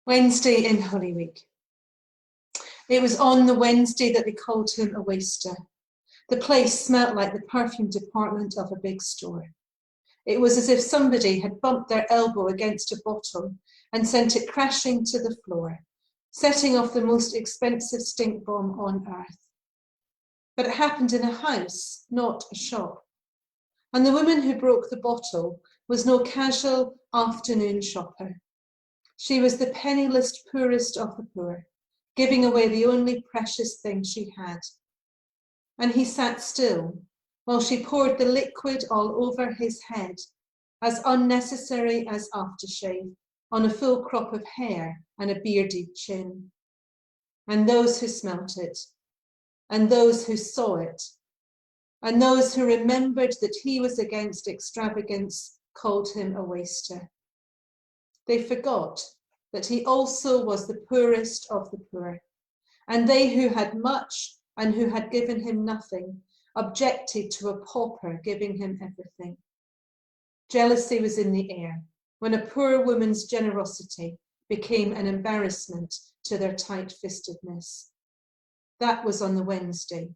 Wednesday in Holy Week. It was on the Wednesday that they called him a waster. The place smelt like the perfume department of a big store. It was as if somebody had bumped their elbow against a bottle and sent it crashing to the floor, setting off the most expensive stink bomb on earth. But it happened in a house, not a shop. And the woman who broke the bottle was no casual afternoon shopper. She was the penniless poorest of the poor, giving away the only precious thing she had. And he sat still while she poured the liquid all over his head, as unnecessary as aftershave, on a full crop of hair and a bearded chin. And those who smelt it, and those who saw it, and those who remembered that he was against extravagance called him a waster. They forgot that he also was the poorest of the poor, and they who had much and who had given him nothing objected to a pauper giving him everything. Jealousy was in the air when a poor woman's generosity became an embarrassment to their tight-fistedness. That was on the Wednesday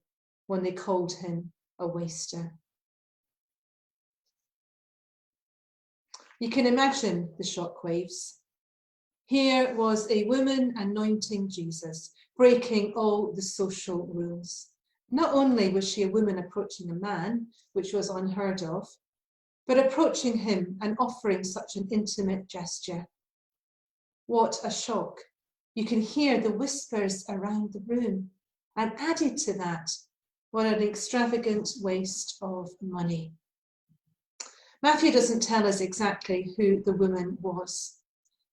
when they called him a waster. You can imagine the shockwaves. Here was a woman anointing Jesus, breaking all the social rules. Not only was she a woman approaching a man, which was unheard of, but approaching him and offering such an intimate gesture. What a shock. You can hear the whispers around the room. And added to that, what an extravagant waste of money. Matthew doesn't tell us exactly who the woman was,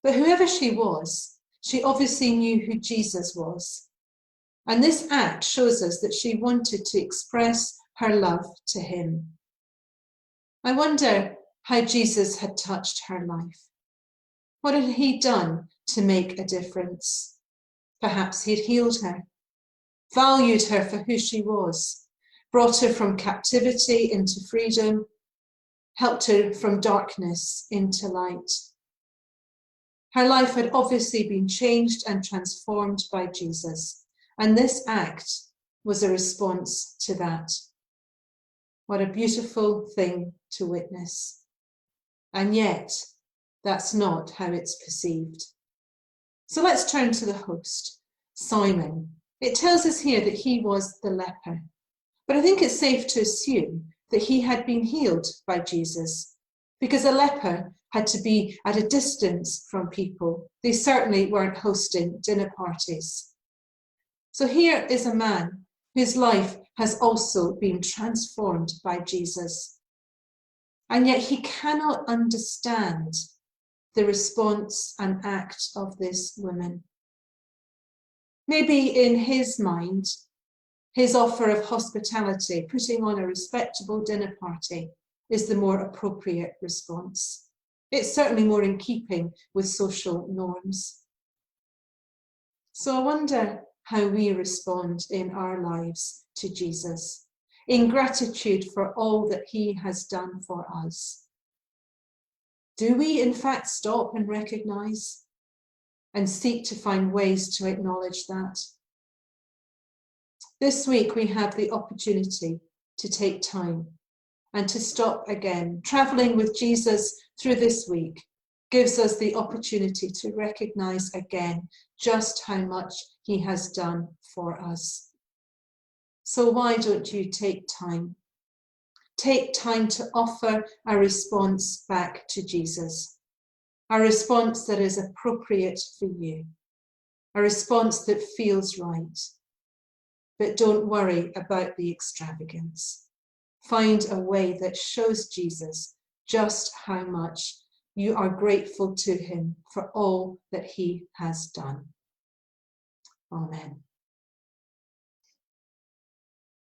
but whoever she was, she obviously knew who Jesus was. And this act shows us that she wanted to express her love to him. I wonder how Jesus had touched her life. What had he done to make a difference? Perhaps he'd healed her, valued her for who she was, brought her from captivity into freedom, helped her from darkness into light. Her life had obviously been changed and transformed by Jesus, and this act was a response to that. What a beautiful thing to witness. And yet, that's not how it's perceived. So let's turn to the host, Simon. It tells us here that he was the leper, but I think it's safe to assume that he had been healed by Jesus, because a leper had to be at a distance from people. They certainly weren't hosting dinner parties. So here is a man whose life has also been transformed by Jesus. And yet he cannot understand the response and act of this woman. Maybe in his mind, his offer of hospitality, putting on a respectable dinner party, is the more appropriate response. It's certainly more in keeping with social norms. So I wonder how we respond in our lives to Jesus, in gratitude for all that he has done for us. Do we in fact stop and recognize and seek to find ways to acknowledge that? This week we have the opportunity to take time and to stop again. Traveling with Jesus through this week gives us the opportunity to recognize again just how much he has done for us. So why don't you take time? Take time to offer a response back to Jesus, a response that is appropriate for you, a response that feels right. But don't worry about the extravagance. Find a way that shows Jesus just how much you are grateful to him for all that he has done. Amen.